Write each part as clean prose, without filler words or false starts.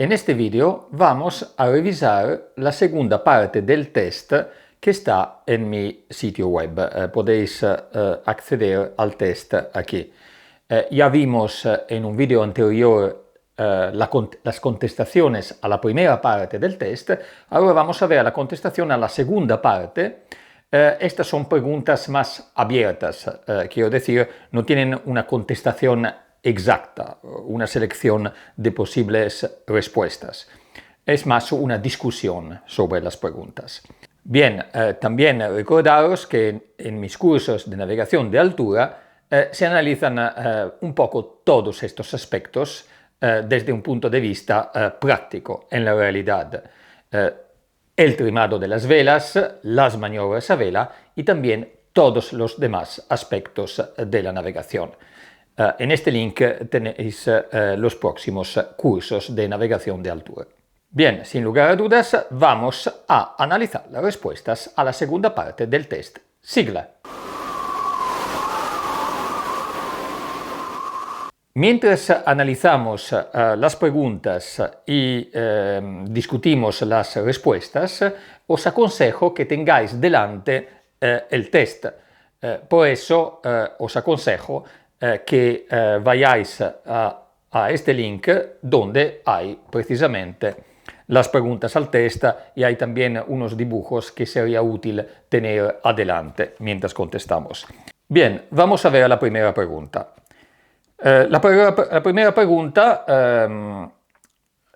En este video vamos a revisar la segunda parte del test que está en mi sitio web. Podéis acceder al test aquí. Ya vimos en un video anterior las contestaciones a la primera parte del test. Ahora vamos a ver la contestación a la segunda parte. Estas son preguntas más abiertas, quiero decir, no tienen una contestación exacta, una selección de posibles respuestas. Es más una discusión sobre las preguntas. Bien, también recordaros que en mis cursos de navegación de altura se analizan un poco todos estos aspectos desde un punto de vista práctico, en la realidad. El trimado de las velas, las maniobras a vela y también todos los demás aspectos de la navegación. En este link tenéis los próximos cursos de navegación de altura. Bien, sin lugar a dudas, vamos a analizar las respuestas a la segunda parte del test. Sigla. Mientras analizamos las preguntas y discutimos las respuestas, os aconsejo que tengáis delante el test. Por eso os aconsejo que vayáis a este link donde hay precisamente las preguntas al test y hay también unos dibujos que sería útil tener adelante mientras contestamos. Bien, vamos a ver la primera pregunta. La primera pregunta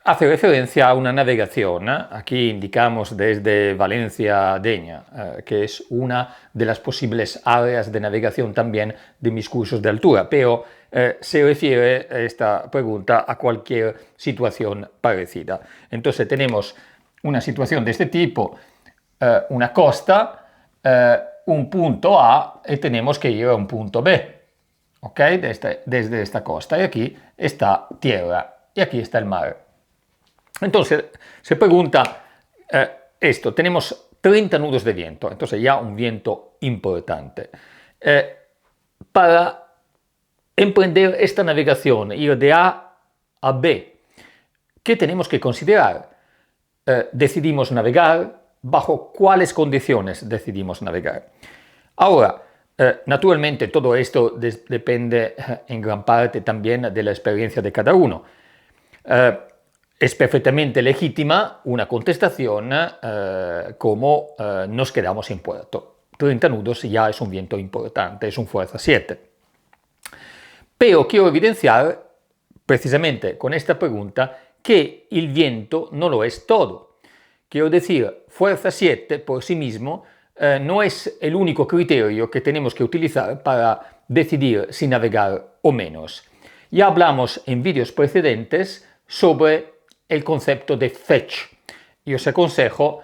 hace referencia a una navegación. Aquí indicamos desde Valencia a Denia, que es una de las posibles áreas de navegación también de mis cursos de altura, pero se refiere esta pregunta a cualquier situación parecida. Entonces tenemos una situación de este tipo, una costa, un punto A y tenemos que ir a un punto B. ¿Ok? Desde esta costa, y aquí está tierra, y aquí está el mar. Entonces, se pregunta esto, tenemos 30 nudos de viento, entonces ya un viento importante. Para emprender esta navegación, ir de A a B, ¿qué tenemos que considerar? Decidimos navegar, ¿bajo cuáles condiciones decidimos navegar? Ahora, naturalmente todo esto depende en gran parte también de la experiencia de cada uno. Es perfectamente legítima una contestación como nos quedamos en puerto. 30 nudos ya es un viento importante, es un fuerza 7. Pero quiero evidenciar precisamente con esta pregunta que el viento no lo es todo. Quiero decir, fuerza 7 por sí mismo no es el único criterio que tenemos que utilizar para decidir si navegar o menos. Ya hablamos en vídeos precedentes sobre el concepto de fetch y os aconsejo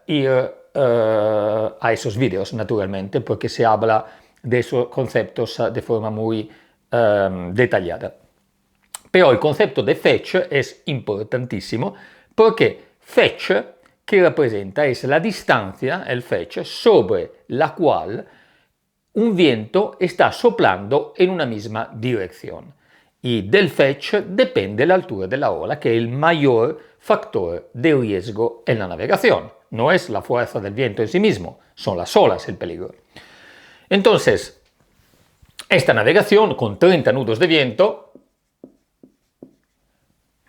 ir a esos vídeos, naturalmente, porque se habla de esos conceptos de forma muy detallada. Pero el concepto de fetch es importantísimo porque fetch, que representa es la distancia, el fetch, sobre la cual un viento está soplando en una misma dirección. Y del fetch depende la altura de la ola, que es el mayor factor de riesgo en la navegación. No es la fuerza del viento en sí mismo, son las olas el peligro. Entonces, esta navegación con 30 nudos de viento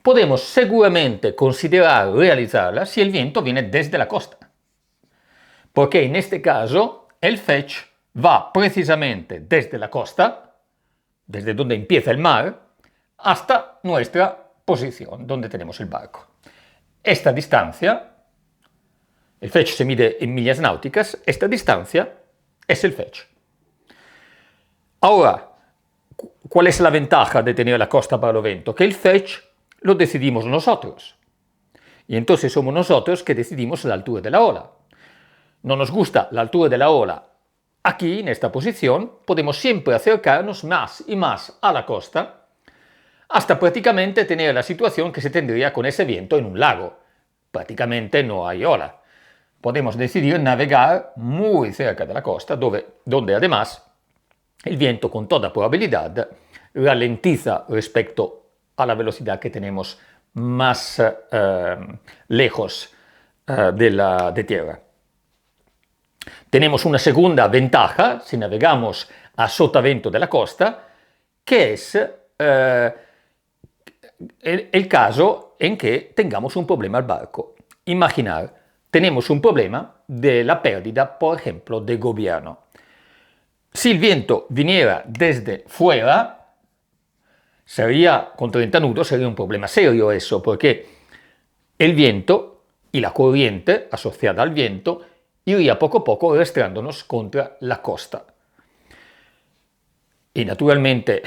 podemos seguramente considerar realizarla si el viento viene desde la costa. Porque en este caso el fetch va precisamente desde la costa, desde donde empieza el mar, hasta nuestra posición, donde tenemos el barco. Esta distancia, el fetch se mide en millas náuticas, esta distancia es el fetch. Ahora, ¿cuál es la ventaja de tener la costa para el viento? Que el fetch lo decidimos nosotros. Y entonces somos nosotros que decidimos la altura de la ola. No nos gusta la altura de la ola aquí, en esta posición, podemos siempre acercarnos más y más a la costa hasta prácticamente tener la situación que se tendría con ese viento en un lago. Prácticamente no hay ola. Podemos decidir navegar muy cerca de la costa, donde además el viento con toda probabilidad ralentiza respecto a la velocidad que tenemos más lejos de tierra. Tenemos una segunda ventaja si navegamos a sotavento de la costa, que es el caso en que tengamos un problema al barco. Imaginar, tenemos un problema de la pérdida, por ejemplo, de gobierno. Si el viento viniera desde fuera, con 30 nudos sería un problema serio eso, porque el viento y la corriente asociada al viento iría poco a poco arrastrándonos contra la costa. Y naturalmente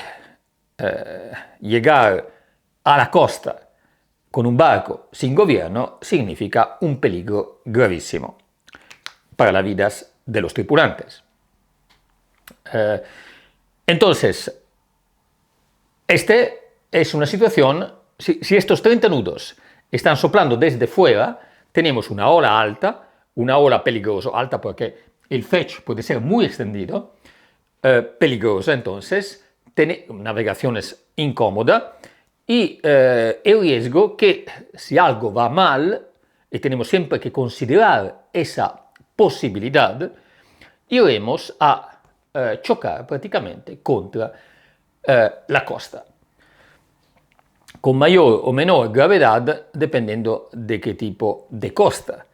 llegar a la costa con un barco sin gobierno significa un peligro gravísimo para las vidas de los tripulantes. Entonces, es una situación, si estos 30 nudos están soplando desde fuera, tenemos una ola alta, una ola peligrosa, alta porque el fetch puede ser muy extendido, peligrosa entonces, navegación es incómoda y el riesgo que si algo va mal, y tenemos siempre que considerar esa posibilidad, iremos a chocar prácticamente contra la costa, con mayor o menor gravedad dependiendo de qué tipo de costa.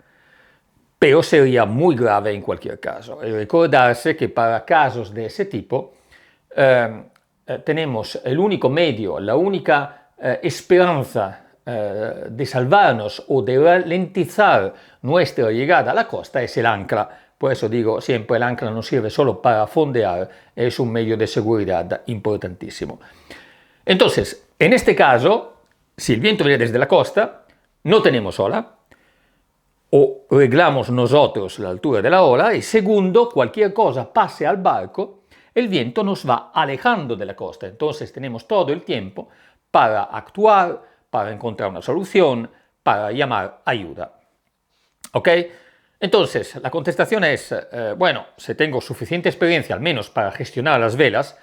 Pero sería muy grave en cualquier caso. Y recordarse que para casos de ese tipo tenemos el único medio, la única esperanza de salvarnos o de ralentizar nuestra llegada a la costa es el ancla. Por eso digo siempre, el ancla no sirve solo para fondear, es un medio de seguridad importantísimo. Entonces, en este caso, si el viento viene desde la costa, no tenemos ola, o reglamos nosotros la altura de la ola, y segundo, cualquier cosa pase al barco, el viento nos va alejando de la costa. Entonces tenemos todo el tiempo para actuar, para encontrar una solución, para llamar ayuda. ¿Ok? Entonces, la contestación es, bueno, si tengo suficiente experiencia al menos para gestionar las velas,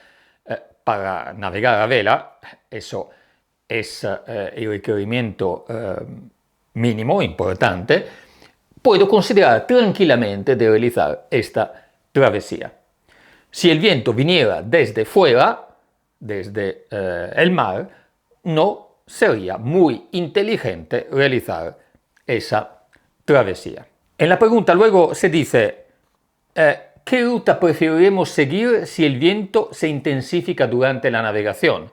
para navegar a vela, eso es el requerimiento mínimo, importante, puedo considerar tranquilamente de realizar esta travesía. Si el viento viniera desde fuera, desde el mar, no sería muy inteligente realizar esa travesía. En la pregunta luego se dice, ¿qué ruta preferiremos seguir si el viento se intensifica durante la navegación?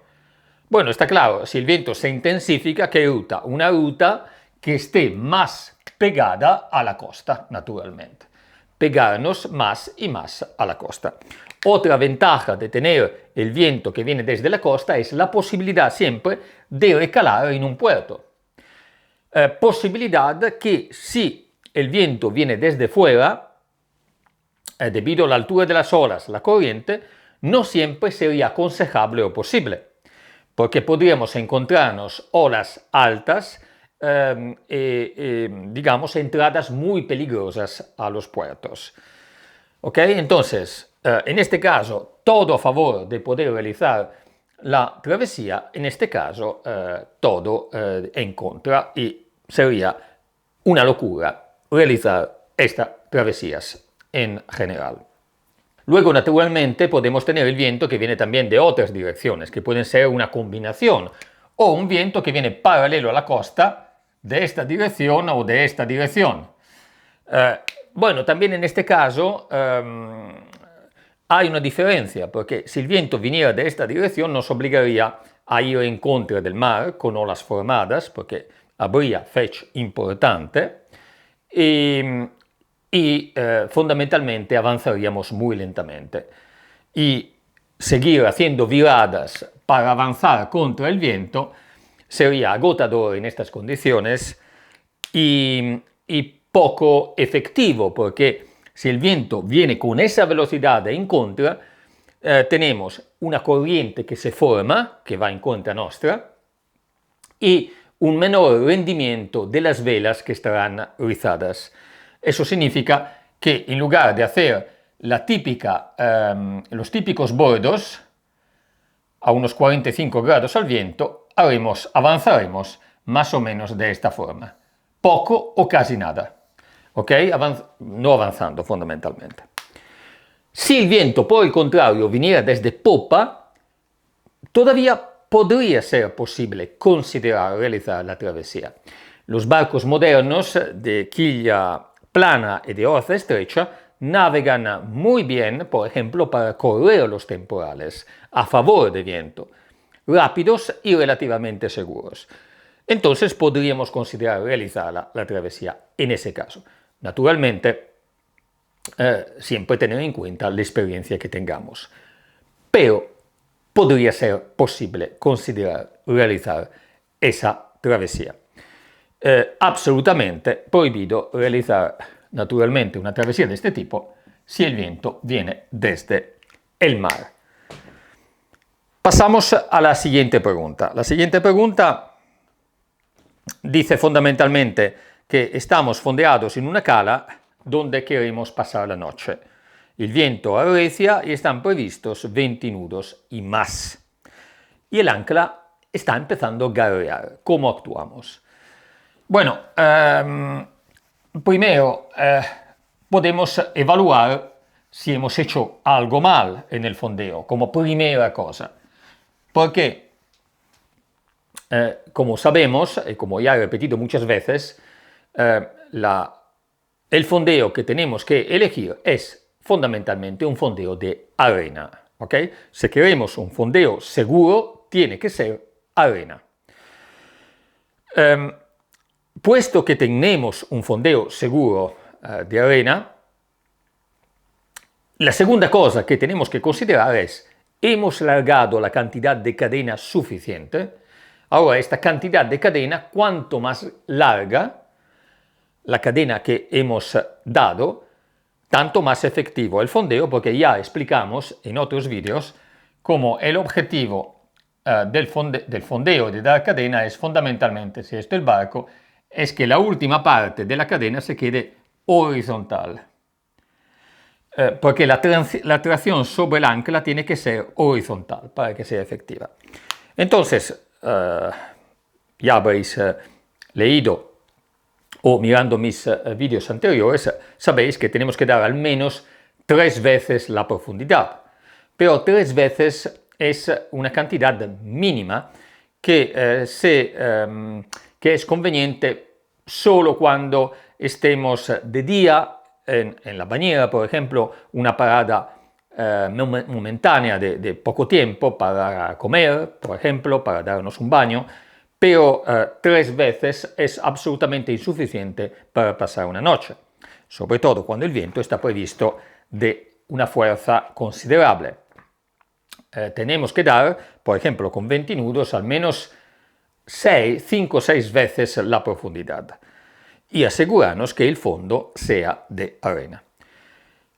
Bueno, está claro, si el viento se intensifica, ¿qué ruta? Una ruta que esté más pegada a la costa, naturalmente. Pegarnos más y más a la costa. Otra ventaja de tener el viento que viene desde la costa es la posibilidad siempre de recalar en un puerto. Posibilidad que si el viento viene desde fuera, debido a la altura de las olas, la corriente, no siempre sería aconsejable o posible, porque podríamos encontrarnos olas altas digamos, entradas muy peligrosas a los puertos. ¿Ok? Entonces, en este caso, todo a favor de poder realizar la travesía, en este caso, todo en contra, y sería una locura realizar estas travesías en general. Luego, naturalmente, podemos tener el viento que viene también de otras direcciones, que pueden ser una combinación, o un viento que viene paralelo a la costa, de esta dirección o de esta dirección. Bueno, también en este caso hay una diferencia, porque si el viento viniera de esta dirección nos obligaría a ir en contra del mar con olas formadas, porque habría fetch importante, y fundamentalmente avanzaríamos muy lentamente. Y seguir haciendo viradas para avanzar contra el viento sería agotador en estas condiciones y poco efectivo, porque si el viento viene con esa velocidad en contra, tenemos una corriente que se forma, que va en contra nuestra, y un menor rendimiento de las velas que estarán rizadas. Eso significa que en lugar de hacer los típicos bordos a unos 45 grados al viento, avanzaremos más o menos de esta forma. Poco o casi nada. ¿Ok? No avanzando fundamentalmente. Si el viento, por el contrario, viniera desde popa, todavía podría ser posible considerar realizar la travesía. Los barcos modernos de quilla plana y de orza estrecha navegan muy bien, por ejemplo, para correr los temporales a favor de viento, rápidos y relativamente seguros. Entonces podríamos considerar realizar la travesía en ese caso. Naturalmente, siempre tener en cuenta la experiencia que tengamos. Pero podría ser posible considerar realizar esa travesía. Absolutamente prohibido realizar naturalmente una travesía de este tipo si el viento viene desde el mar. Pasamos a la siguiente pregunta. La siguiente pregunta dice fundamentalmente que estamos fondeados en una cala donde queremos pasar la noche. El viento arrecia y están previstos 20 nudos y más. Y el ancla está empezando a garrear. ¿Cómo actuamos? Bueno, primero podemos evaluar si hemos hecho algo mal en el fondeo, como primera cosa. Porque, como sabemos, y como ya he repetido muchas veces, el fondeo que tenemos que elegir es fundamentalmente un fondeo de arena. ¿Okay? Si queremos un fondeo seguro, tiene que ser arena. Puesto que tenemos un fondeo seguro de arena, la segunda cosa que tenemos que considerar es, hemos largado la cantidad de cadena suficiente. Ahora, esta cantidad de cadena, cuanto más larga la cadena que hemos dado, tanto más efectivo el fondeo, porque ya explicamos en otros vídeos cómo el objetivo del fondeo de dar cadena es fundamentalmente, si esto es el barco, es que la última parte de la cadena se quede horizontal. Porque la tracción sobre el ancla tiene que ser horizontal para que sea efectiva. Entonces, ya habréis leído o mirando mis vídeos anteriores, sabéis que tenemos que dar al menos 3 veces la profundidad. Pero 3 veces es una cantidad mínima que es conveniente solo cuando estemos de día en la bañera, por ejemplo, una parada momentánea de poco tiempo para comer, por ejemplo, para darnos un baño, pero 3 veces es absolutamente insuficiente para pasar una noche, sobre todo cuando el viento está previsto de una fuerza considerable. Tenemos que dar, por ejemplo, con 20 nudos, al menos 5 o 6 veces la profundidad y asegurarnos que el fondo sea de arena.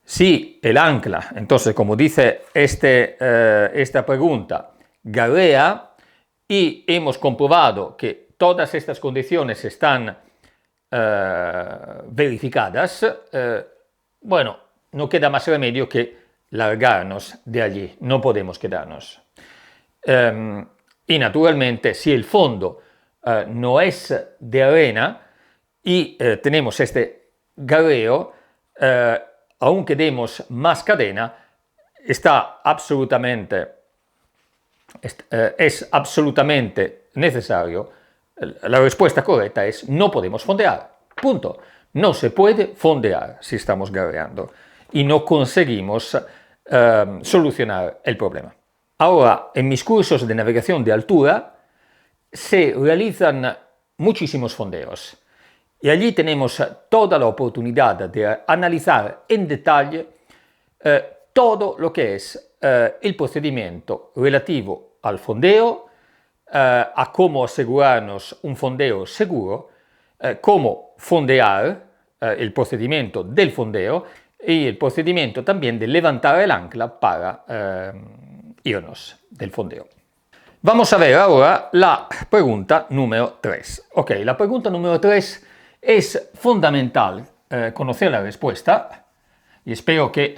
Si el ancla, entonces, como dice esta pregunta, garrea, y hemos comprobado que todas estas condiciones están verificadas, bueno, no queda más remedio que largarnos de allí, no podemos quedarnos. Y naturalmente, si el fondo no es de arena y tenemos este garreo, aunque demos más cadena, es absolutamente necesario. La respuesta correcta es no podemos fondear. Punto. No se puede fondear si estamos garreando y no conseguimos solucionar el problema. Ahora, en mis cursos de navegación de altura se realizan muchísimos fondeos y allí tenemos toda la oportunidad de analizar en detalle todo lo que es el procedimiento relativo al fondeo, a cómo asegurarnos un fondeo seguro, cómo fondear, el procedimiento del fondeo y el procedimiento también de levantar el ancla para irnos del fondeo. Vamos a ver ahora la pregunta número 3. Ok, la pregunta número 3 es fundamental conocer la respuesta y espero que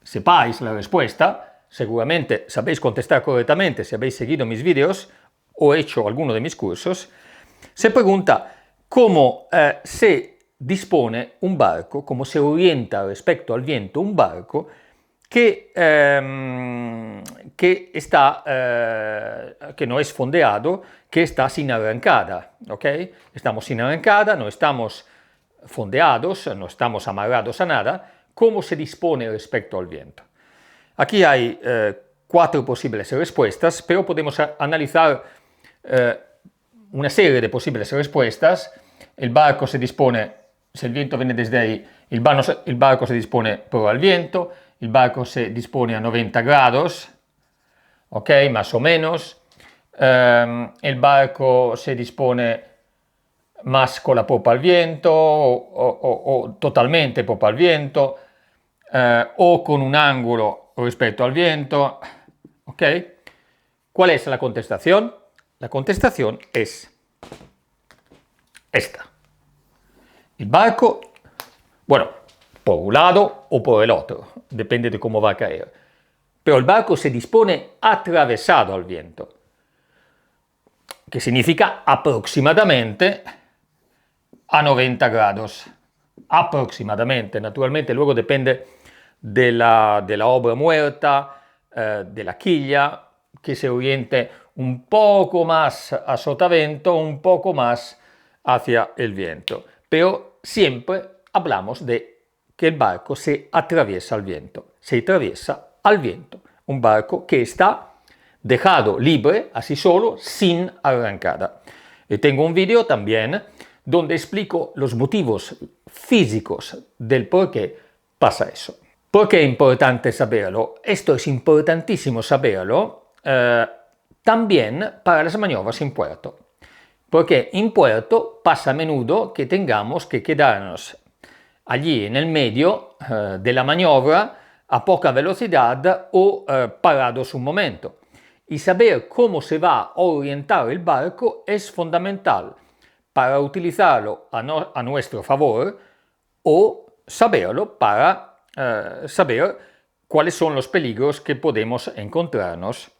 sepáis la respuesta. Seguramente sabéis contestar correctamente si habéis seguido mis vídeos o hecho alguno de mis cursos, Se pregunta cómo se dispone un barco, cómo se orienta respecto al viento un barco que no es fondeado, que está sin arrancada, ¿ok? Estamos sin arrancada, no estamos fondeados, no estamos amarrados a nada. ¿Cómo se dispone respecto al viento? Aquí hay 4 posibles respuestas, pero podemos analizar una serie de posibles respuestas. El barco se dispone, si el viento viene desde ahí, el barco se dispone por el viento, el barco se dispone a 90 grados, ok, más o menos. El barco se dispone más con la popa al viento o totalmente popa al viento, o con un ángulo respecto al viento, ok. ¿Cuál es la contestación? La contestación es esta. El barco, bueno, por un lado o por el otro, depende de cómo va a caer. Pero el barco se dispone atravesado al viento, que significa aproximadamente a 90 grados. Aproximadamente, naturalmente, luego depende de la obra muerta, de la quilla, que se oriente un poco más a sotavento, un poco más hacia el viento. Pero siempre hablamos de que el barco se atraviesa al viento, se atraviesa al viento. Un barco que está dejado libre, así solo, sin arrancada. Y tengo un video también donde explico los motivos físicos del por qué pasa eso. ¿Por qué es importante saberlo? Esto es importantísimo saberlo también para las maniobras en puerto. Porque en puerto pasa a menudo que tengamos que quedarnos allí en el medio de la maniobra a poca velocidad o parados un momento. Y saber cómo se va a orientar el barco es fundamental para utilizarlo a nuestro favor o saberlo para saber cuáles son los peligros que podemos encontrarnos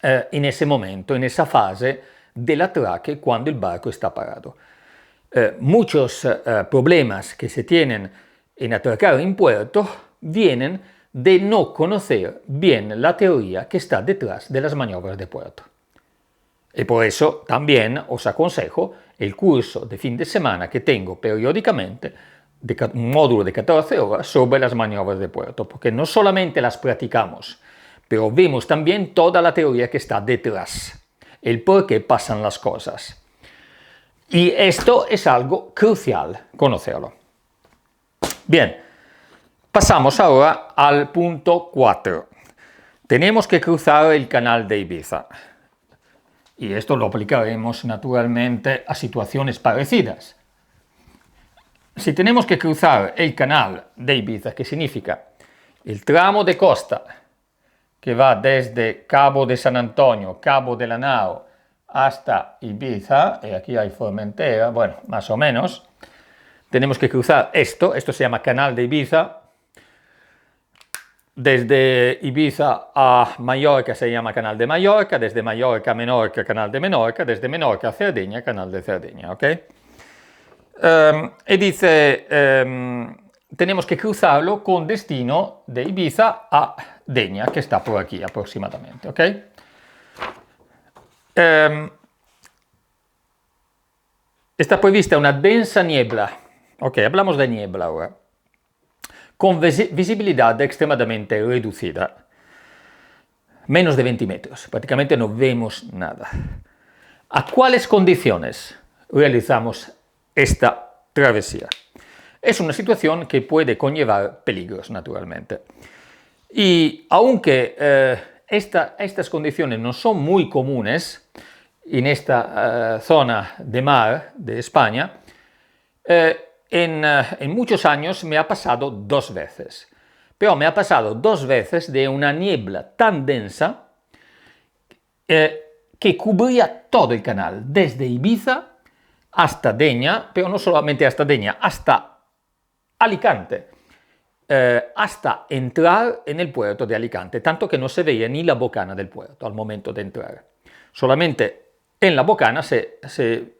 en ese momento, en esa fase del atraque cuando el barco está parado. Muchos problemas que se tienen en atracar en puerto vienen de no conocer bien la teoría que está detrás de las maniobras de puerto. Y por eso también os aconsejo el curso de fin de semana que tengo periódicamente, un módulo de 14 horas sobre las maniobras de puerto, porque no solamente las practicamos, pero vemos también toda la teoría que está detrás, el por qué pasan las cosas. Y esto es algo crucial conocerlo. Bien, pasamos ahora al punto 4. Tenemos que cruzar el canal de Ibiza. Y esto lo aplicaremos naturalmente a situaciones parecidas. Si tenemos que cruzar el canal de Ibiza, que significa el tramo de costa que va desde Cabo de San Antonio, Cabo de la Nao, hasta Ibiza, y aquí hay Formentera, bueno, más o menos, tenemos que cruzar esto se llama Canal de Ibiza. Desde Ibiza a Mallorca se llama Canal de Mallorca, desde Mallorca a Menorca, Canal de Menorca, desde Menorca a Cerdeña, Canal de Cerdeña, ¿ok? Y dice, tenemos que cruzarlo con destino de Ibiza a Denia, que está por aquí aproximadamente, ¿ok? Está prevista una densa niebla, ok, hablamos de niebla ahora, con visibilidad extremadamente reducida, menos de 20 metros, prácticamente no vemos nada. ¿A cuáles condiciones realizamos esta travesía? Es una situación que puede conllevar peligros, naturalmente. Y aunque estas condiciones no son muy comunes en esta zona de mar de España, en muchos años me ha pasado 2 veces. Pero me ha pasado 2 veces de una niebla tan densa que cubría todo el canal, desde Ibiza hasta Denia, pero no solamente hasta Denia, hasta Alicante, hasta entrar en el puerto de Alicante, tanto que no se veía ni la bocana del puerto al momento de entrar. Solamente en la bocana se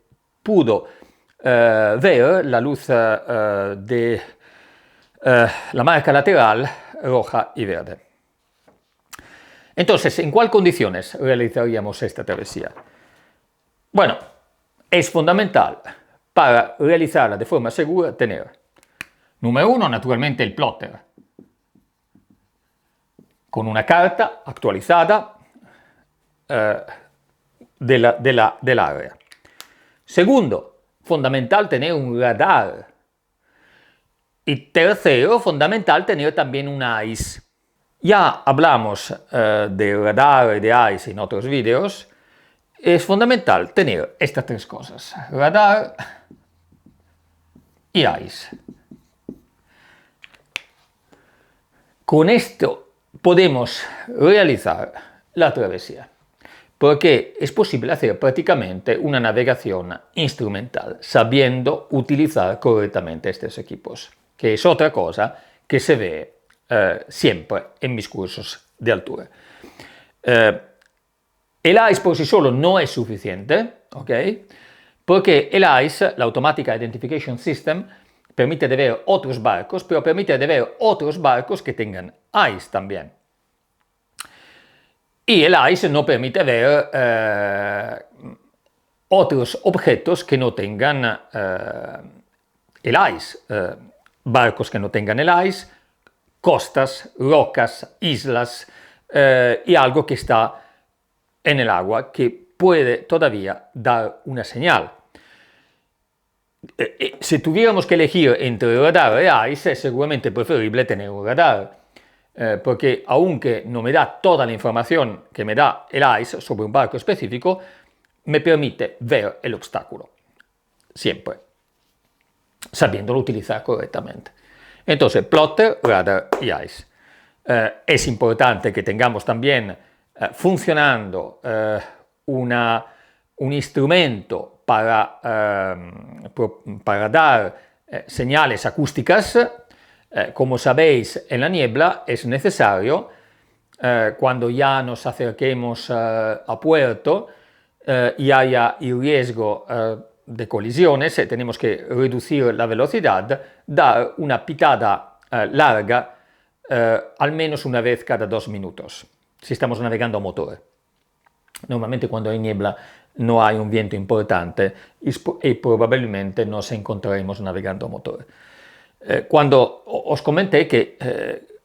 pudo ver la luz de la marca lateral roja y verde. Entonces, ¿en cuáles condiciones realizaríamos esta travesía? Bueno, es fundamental para realizarla de forma segura tener, número uno, naturalmente el plotter, con una carta actualizada del área. Segundo, fundamental tener un radar. Y tercero, fundamental tener también un ICE. Ya hablamos de radar y de ICE en otros vídeos. Es fundamental tener estas tres cosas: radar y ICE. Con esto podemos realizar la travesía, porque es posible hacer prácticamente una navegación instrumental, sabiendo utilizar correctamente estos equipos, que es otra cosa que se ve siempre en mis cursos de altura. El ICE por sí solo no es suficiente, ¿ok? Porque el ICE, la Automatic Identification System, permite de ver otros barcos, pero permite de ver otros barcos que tengan ICE también. Y el ICE no permite ver otros objetos que no tengan el ICE, barcos que no tengan el ICE, costas, rocas, islas y algo que está en el agua que puede todavía dar una señal. Si tuviéramos que elegir entre radar y ICE, es seguramente preferible tener un radar, porque aunque no me da toda la información que me da el ICE sobre un barco específico, me permite ver el obstáculo, siempre, sabiéndolo utilizar correctamente. Entonces, plotter, radar y ICE. Es importante que tengamos también funcionando un instrumento para dar señales acústicas. Como sabéis, en la niebla es necesario, cuando ya nos acerquemos a puerto y haya el riesgo de colisiones, tenemos que reducir la velocidad, dar una pitada larga al menos una vez cada 2 minutos, si estamos navegando a motor. Normalmente cuando hay niebla no hay un viento importante y probablemente nos encontraremos navegando a motor. Cuando os comenté que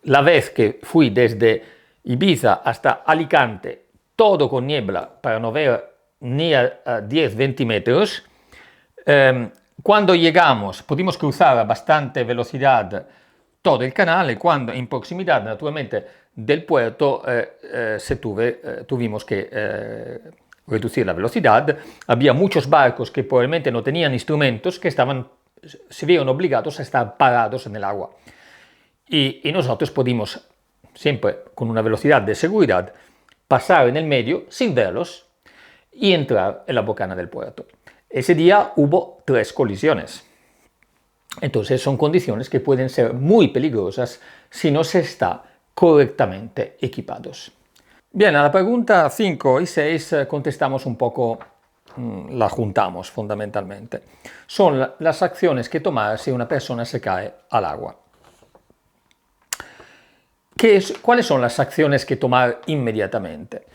la vez que fui desde Ibiza hasta Alicante, todo con niebla para no ver ni a 10-20 metros, cuando llegamos pudimos cruzar a bastante velocidad todo el canal y cuando en proximidad naturalmente del puerto tuvimos que reducir la velocidad. Había muchos barcos que probablemente no tenían instrumentos que se vieron obligados a estar parados en el agua. Y nosotros pudimos, siempre con una velocidad de seguridad, pasar en el medio sin verlos y entrar en la bocana del puerto. Ese día hubo 3 colisiones. Entonces son condiciones que pueden ser muy peligrosas si no se está correctamente equipados. Bien, a la pregunta 5 y 6 contestamos un poco, la juntamos fundamentalmente. Son las acciones que tomar si una persona se cae al agua. ¿Cuáles son las acciones que tomar inmediatamente?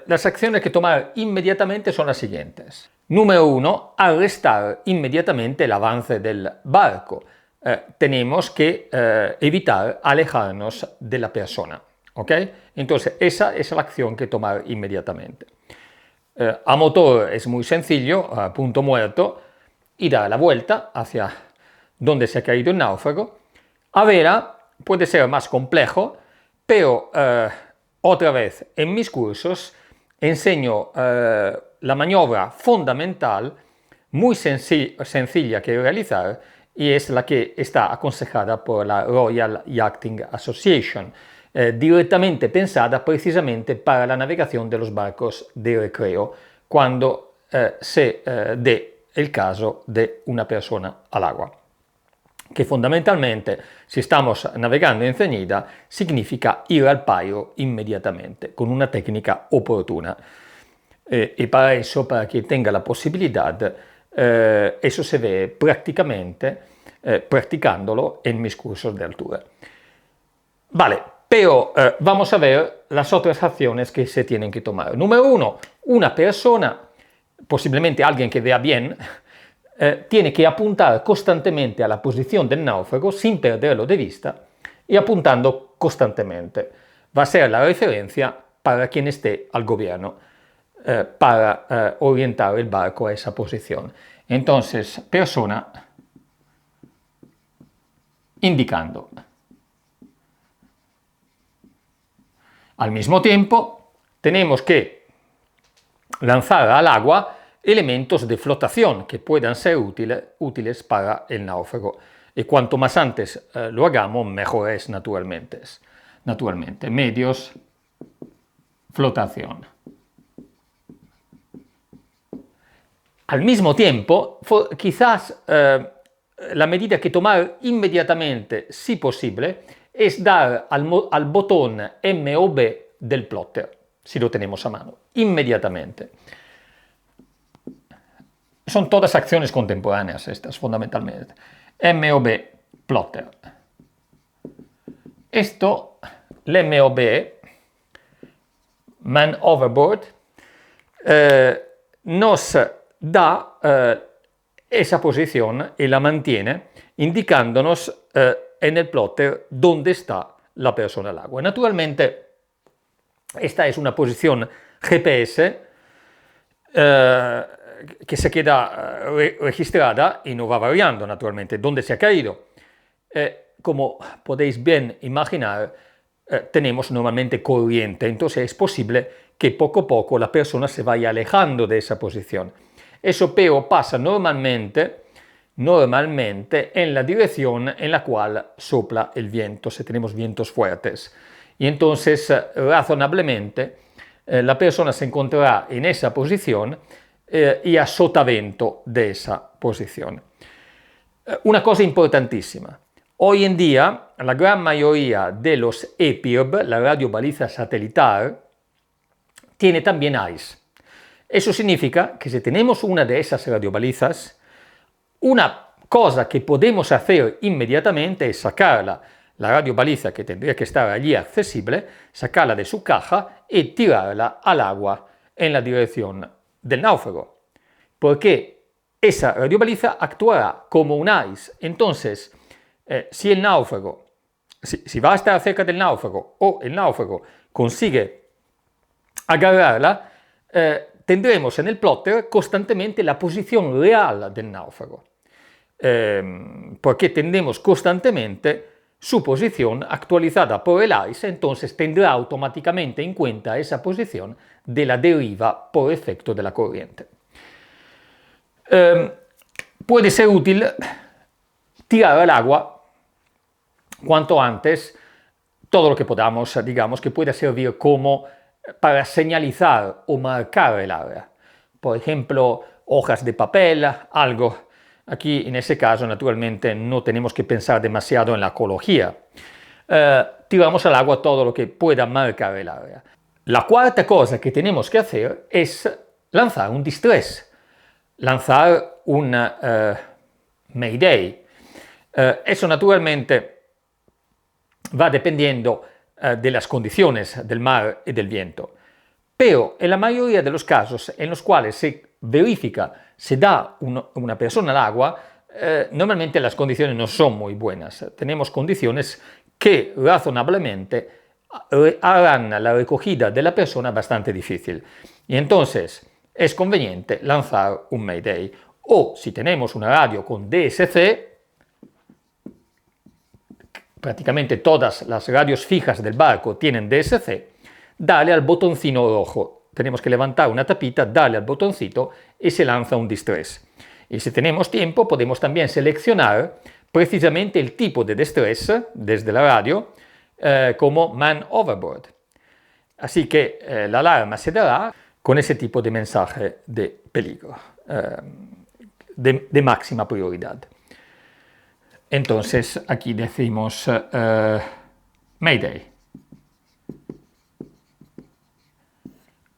Las acciones que tomar inmediatamente son las siguientes. Número 1, arrestar inmediatamente el avance del barco. Tenemos que evitar alejarnos de la persona. ¿Ok? Entonces, esa es la acción que tomar inmediatamente. A motor es muy sencillo, a punto muerto, y dar la vuelta hacia donde se ha caído el náufrago. A vela puede ser más complejo, pero otra vez en mis cursos enseño la maniobra fundamental, muy sencilla que realizar, y es la que está aconsejada por la Royal Yachting Association, directamente pensada precisamente para la navegación de los barcos de recreo, cuando se dé el caso de una persona al agua. Que fundamentalmente, si estamos navegando en ceñida, significa ir al pairo inmediatamente, con una técnica oportuna. y para eso, para que tenga la posibilidad, eso se ve prácticamente practicándolo en mis cursos de altura. Vale, pero vamos a ver las otras acciones que se tienen que tomar. Número uno, una persona, posiblemente alguien que vea bien, tiene que apuntar constantemente a la posición del náufrago sin perderlo de vista y apuntando constantemente. Va a ser la referencia para quien esté al gobierno para orientar el barco a esa posición. Entonces, persona indicando. Al mismo tiempo, tenemos que lanzar al agua elementos de flotación que puedan ser útiles para el náufrago. Y cuanto más antes lo hagamos, mejor es naturalmente. Medios, flotación. Al mismo tiempo, quizás la medida que tomar inmediatamente, si posible, es dar al botón M o B del plotter, si lo tenemos a mano, inmediatamente. Son todas acciones contemporáneas estas, fundamentalmente. M o B, plotter. Esto, el M o B, man overboard, nos da esa posición y la mantiene indicándonos en el plotter dónde está la persona al agua. Naturalmente, esta es una posición GPS que se queda registrada y no va variando, naturalmente, dónde se ha caído. Como podéis bien imaginar, tenemos normalmente corriente, entonces es posible que poco a poco la persona se vaya alejando de esa posición. Eso pero pasa normalmente en la dirección en la cual sopla el viento, si tenemos vientos fuertes. Y entonces, razonablemente, la persona se encontrará en esa posición y a sotavento de esa posición. Una cosa importantísima. Hoy en día, la gran mayoría de los EPIRB, la radiobaliza satelital, tiene también ICE. Eso significa que si tenemos una de esas radiobalizas, una cosa que podemos hacer inmediatamente es sacarla, la radiobaliza que tendría que estar allí accesible, sacarla de su caja y tirarla al agua en la dirección del náufrago. Porque esa radiobaliza actuará como un ICE. Entonces, si el náufrago, si va a estar cerca del náufrago o el náufrago consigue agarrarla, tendremos en el plotter constantemente la posición real del náufrago, porque tendremos constantemente su posición actualizada por el ICE, entonces tendrá automáticamente en cuenta esa posición de la deriva por efecto de la corriente. Puede ser útil tirar al agua cuanto antes todo lo que podamos, digamos, que pueda servir como para señalizar o marcar el área. Por ejemplo, hojas de papel, algo. Aquí, en ese caso, naturalmente, no tenemos que pensar demasiado en la ecología. Tiramos al agua todo lo que pueda marcar el área. La cuarta cosa que tenemos que hacer es lanzar un distress, lanzar un mayday. Eso, naturalmente, va dependiendo de las condiciones del mar y del viento. Pero en la mayoría de los casos en los cuales se verifica, se da una persona al agua, normalmente las condiciones no son muy buenas. Tenemos condiciones que razonablemente harán la recogida de la persona bastante difícil. Y entonces es conveniente lanzar un mayday. O si tenemos una radio con DSC, prácticamente todas las radios fijas del barco tienen DSC, dale al botoncino rojo. Tenemos que levantar una tapita, darle al botoncito y se lanza un distress. Y si tenemos tiempo, podemos también seleccionar precisamente el tipo de distress desde la radio como man overboard. Así que la alarma se dará con ese tipo de mensaje de peligro, de máxima prioridad. Entonces aquí decimos Mayday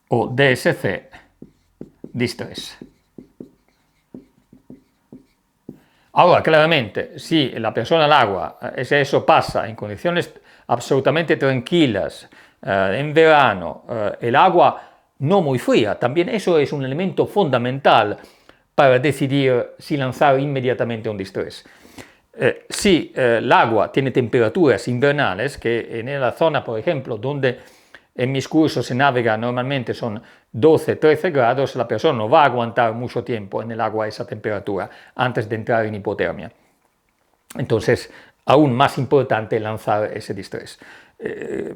o DSC distrés. Ahora, claramente, si la persona al agua, si eso pasa en condiciones absolutamente tranquilas, en verano, el agua no muy fría, también eso es un elemento fundamental para decidir si lanzar inmediatamente un distrés. Si el agua tiene temperaturas invernales, que en la zona, por ejemplo, donde en mis cursos se navega normalmente son 12-13 grados, la persona no va a aguantar mucho tiempo en el agua a esa temperatura antes de entrar en hipotermia. Entonces, aún más importante lanzar ese distrés.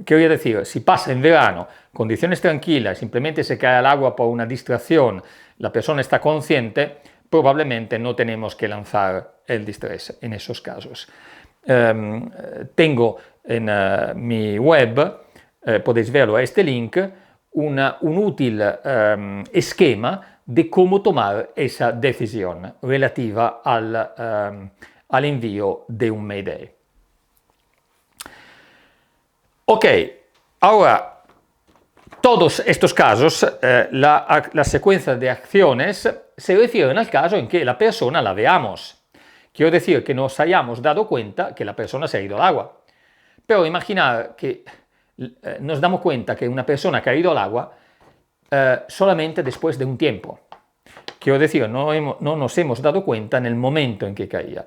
Quería decir, si pasa en verano, condiciones tranquilas, simplemente se cae al agua por una distracción, la persona está consciente, probablemente no tenemos que lanzar el distrés en esos casos. Tengo en mi web, podéis verlo a este link, un útil esquema de cómo tomar esa decisión relativa al envío de un Mayday. Ok, ahora, todos estos casos, la secuencia de acciones se refieren al caso en que la persona la veamos. Quiero decir que nos hayamos dado cuenta que la persona se ha ido al agua. Pero imaginar que nos damos cuenta que una persona ha caído al agua solamente después de un tiempo. Quiero decir, no nos hemos dado cuenta en el momento en que caía.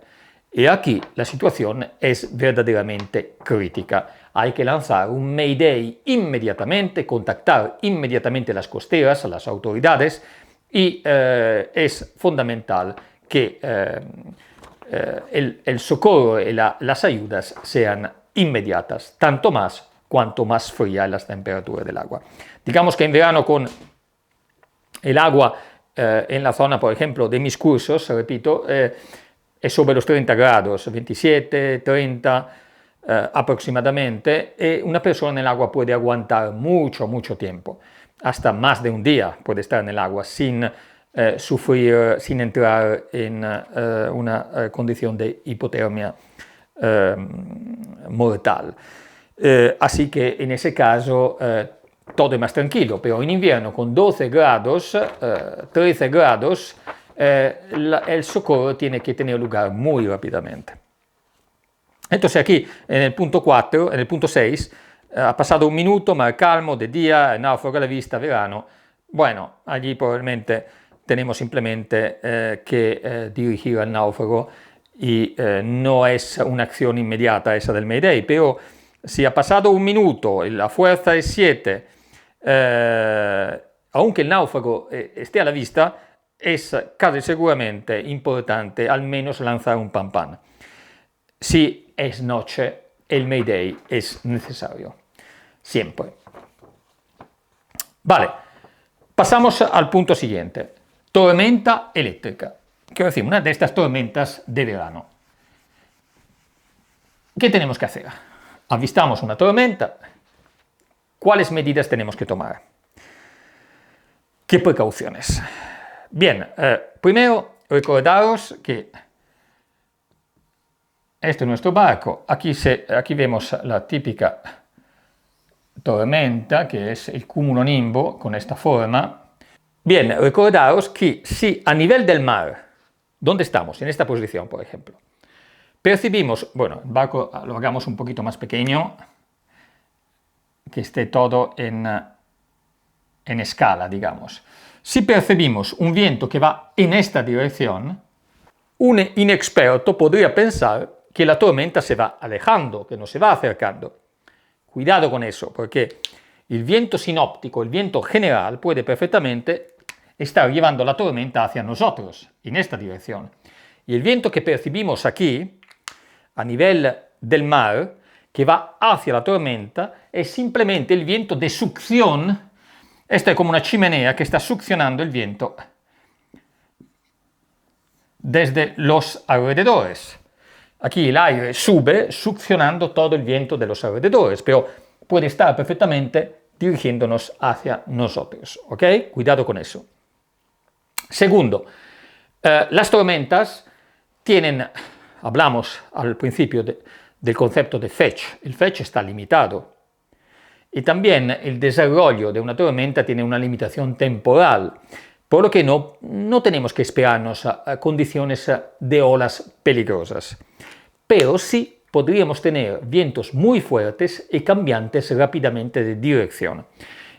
Y aquí la situación es verdaderamente crítica. Hay que lanzar un Mayday inmediatamente, contactar inmediatamente las costeras, a las autoridades, y es fundamental que el socorro y las ayudas sean inmediatas, tanto más cuanto más fría es la temperatura del agua. Digamos que en verano con el agua en la zona, por ejemplo, de mis cursos, repito, es sobre los 30 grados, 27, 30 aproximadamente, y una persona en el agua puede aguantar mucho tiempo, hasta más de un día puede estar en el agua sin sufrir, sin entrar en una condición de hipotermia mortal. Así que en ese caso todo es más tranquilo, pero en invierno con 12 grados, 13 grados, el socorro tiene que tener lugar muy rápidamente. Entonces aquí en el punto 4, en el punto 6, ha pasado un minuto, mar calmo, de día, náufrago a la vista, verano. Bueno, allí probablemente tenemos simplemente que dirigir al náufrago y no es una acción inmediata esa del Mayday, pero si ha pasado un minuto y la fuerza es 7, aunque el náufrago esté a la vista, es casi seguramente importante al menos lanzar un pan. Si es noche, el Mayday es necesario, siempre. Vale, pasamos al punto siguiente, tormenta eléctrica. Quiero decir, una de estas tormentas de verano. ¿Qué tenemos que hacer? Avistamos una tormenta, ¿cuáles medidas tenemos que tomar? ¿Qué precauciones? Bien, primero recordaros que este es nuestro barco, aquí vemos la típica tormenta, que es el cumulonimbo con esta forma. Bien, recordaros que si a nivel del mar, ¿dónde estamos? En esta posición, por ejemplo. Percibimos, bueno, el barco lo hagamos un poquito más pequeño, que esté todo en escala, digamos. Si percibimos un viento que va en esta dirección, un inexperto podría pensar que la tormenta se va alejando, que no se va acercando. Cuidado con eso, porque el viento sinóptico, el viento general, puede perfectamente estar llevando la tormenta hacia nosotros, en esta dirección. Y el viento que percibimos aquí, a nivel del mar, que va hacia la tormenta, es simplemente el viento de succión. Esto es como una chimenea que está succionando el viento desde los alrededores. Aquí el aire sube succionando todo el viento de los alrededores, pero puede estar perfectamente dirigiéndonos hacia nosotros, ¿ok? Cuidado con eso. Segundo, las tormentas tienen, hablamos al principio del concepto de fetch, el fetch está limitado. Y también el desarrollo de una tormenta tiene una limitación temporal. por lo que no tenemos que esperarnos a condiciones de olas peligrosas, pero sí podríamos tener vientos muy fuertes y cambiantes rápidamente de dirección.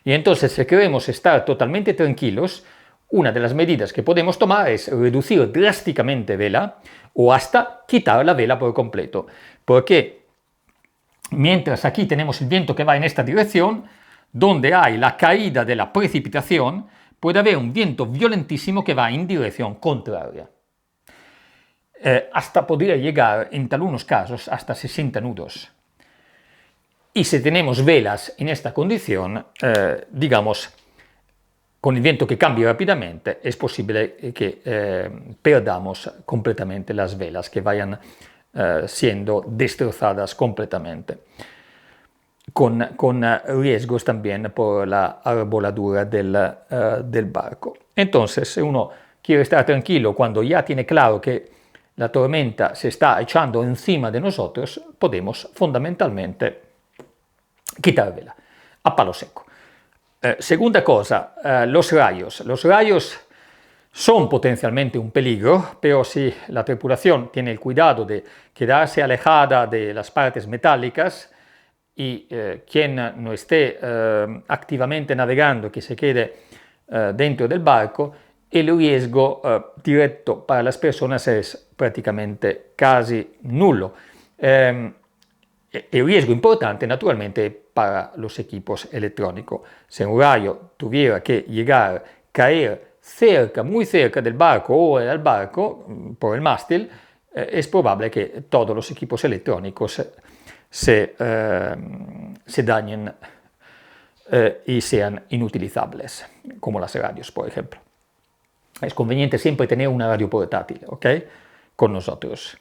Y entonces, si queremos estar totalmente tranquilos, una de las medidas que podemos tomar es reducir drásticamente vela o hasta quitar la vela por completo, porque mientras aquí tenemos el viento que va en esta dirección, donde hay la caída de la precipitación, puede haber un viento violentísimo que va en dirección contraria. Hasta podría llegar, en algunos casos, hasta 60 nudos. Y si tenemos velas en esta condición, digamos, con el viento que cambia rápidamente, es posible que perdamos completamente las velas, que vayan siendo destrozadas completamente, con riesgos también por la arboladura del barco. Entonces, si uno quiere estar tranquilo cuando ya tiene claro que la tormenta se está echando encima de nosotros, podemos fundamentalmente quitar vela a palo seco. Segunda cosa, los rayos. Los rayos son potencialmente un peligro, pero si la tripulación tiene el cuidado de quedarse alejada de las partes metálicas y quien no esté activamente navegando, que se quede dentro del barco, el riesgo directo para las personas es prácticamente casi nulo. El riesgo importante, naturalmente, para los equipos electrónicos. Si un rayo tuviera que llegar, caer cerca, muy cerca del barco o del barco, por el mástil, es probable que todos los equipos electrónicos se dañen y sean inutilizables, como las radios, por ejemplo. Es conveniente siempre tener una radio portátil, ¿ok?, con nosotros.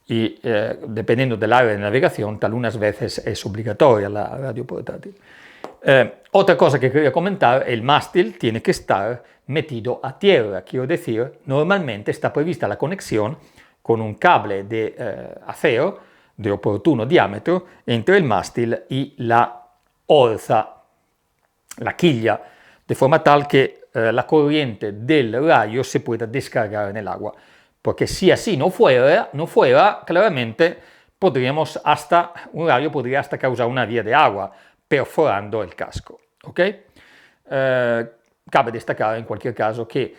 Y dependiendo del área de navegación, algunas veces es obligatoria la radio portátil. Otra cosa que quería comentar, el mástil tiene que estar metido a tierra, quiero decir, normalmente está prevista la conexión con un cable de acero de oportuno diámetro entre el mástil y la orza, la quilla, de forma tal que la corriente del rayo se pueda descargar en el agua. Porque si así no fuera, claramente un rayo podría hasta causar una vía de agua, perforando el casco. ¿Okay? Cabe destacar en cualquier caso que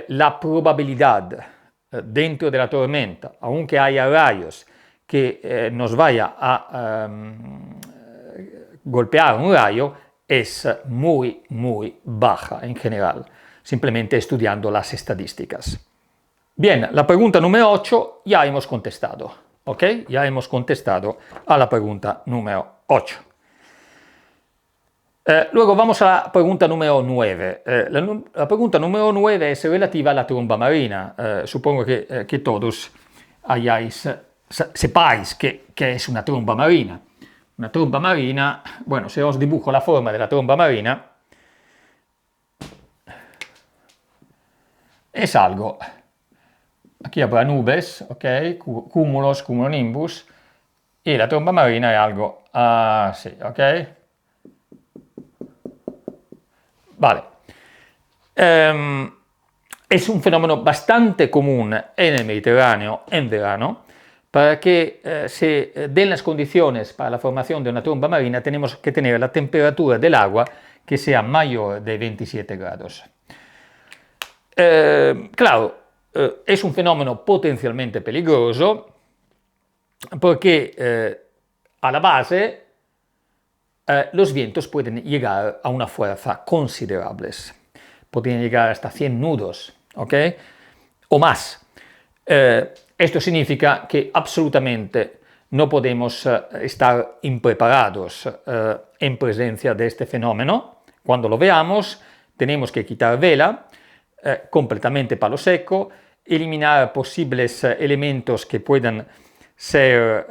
la probabilidad dentro de la tormenta, aunque haya rayos, que nos vaya a golpear un rayo, es muy, muy baja en general, simplemente estudiando las estadísticas. Bien, la pregunta número 8 ya hemos contestado, ¿ok? Ya hemos contestado a la pregunta número 8. Luego vamos a la pregunta número 9. La pregunta número 9 es relativa a la tromba marina. Supongo que todos sepáis que es una tromba marina. Una tromba marina, bueno, si os dibujo la forma de la tromba marina, es algo. Aquí habrá nubes, ¿ok? Cúmulos, cumulonimbus, y la tromba marina es algo así, ¿ok? Vale. Es un fenómeno bastante común en el Mediterráneo en verano, para que se den las condiciones para la formación de una tromba marina, tenemos que tener la temperatura del agua que sea mayor de 27 grados. Claro, es un fenómeno potencialmente peligroso porque a la base los vientos pueden llegar a una fuerza considerable, pueden llegar hasta 100 nudos, ¿ok?, o más. Esto significa que absolutamente no podemos estar impreparados en presencia de este fenómeno. Cuando lo veamos, tenemos que quitar vela, completamente palo seco, eliminar posibles elementos que puedan ser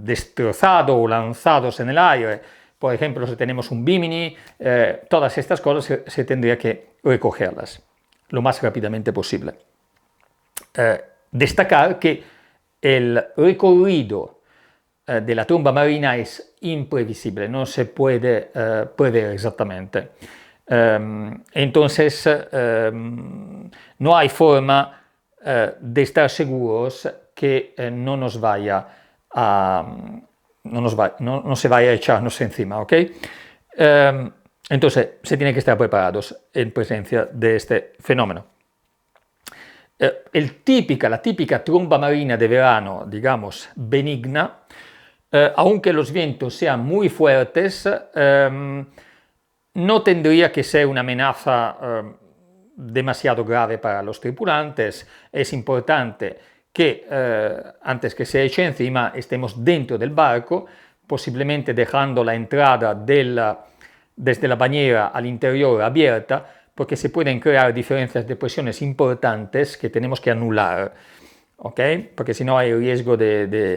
destrozados o lanzados en el aire. Por ejemplo, si tenemos un bimini, todas estas cosas se tendría que recogerlas lo más rápidamente posible. Destacar que el recorrido de la tromba marina es imprevisible, no se puede prever exactamente. Entonces, no hay forma de estar seguros que no se vaya a echarnos encima, ¿ok? Entonces, se tiene que estar preparados en presencia de este fenómeno. La típica tromba marina de verano, digamos, benigna, aunque los vientos sean muy fuertes, no tendría que ser una amenaza demasiado grave para los tripulantes. Es importante que antes que se eche encima estemos dentro del barco, posiblemente dejando la entrada desde la bañera al interior abierta, porque se pueden crear diferencias de presiones importantes que tenemos que anular, ¿ok? Porque si no hay riesgo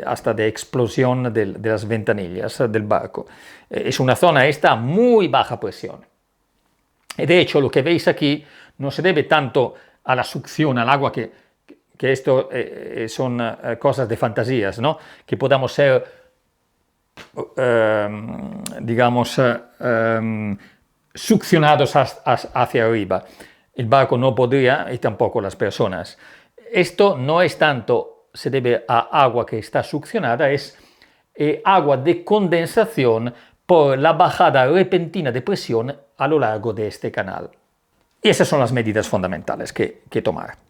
hasta de explosión de las ventanillas del barco. Es una zona esta muy baja presión. Y de hecho, lo que veis aquí no se debe tanto a la succión al agua, que esto son cosas de fantasías, ¿no? Que podamos ser, digamos, succionados hacia arriba. El barco no podría y tampoco las personas. Esto no es tanto, se debe a agua que está succionada, es agua de condensación por la bajada repentina de presión a lo largo de este canal. Y esas son las medidas fundamentales que tomar.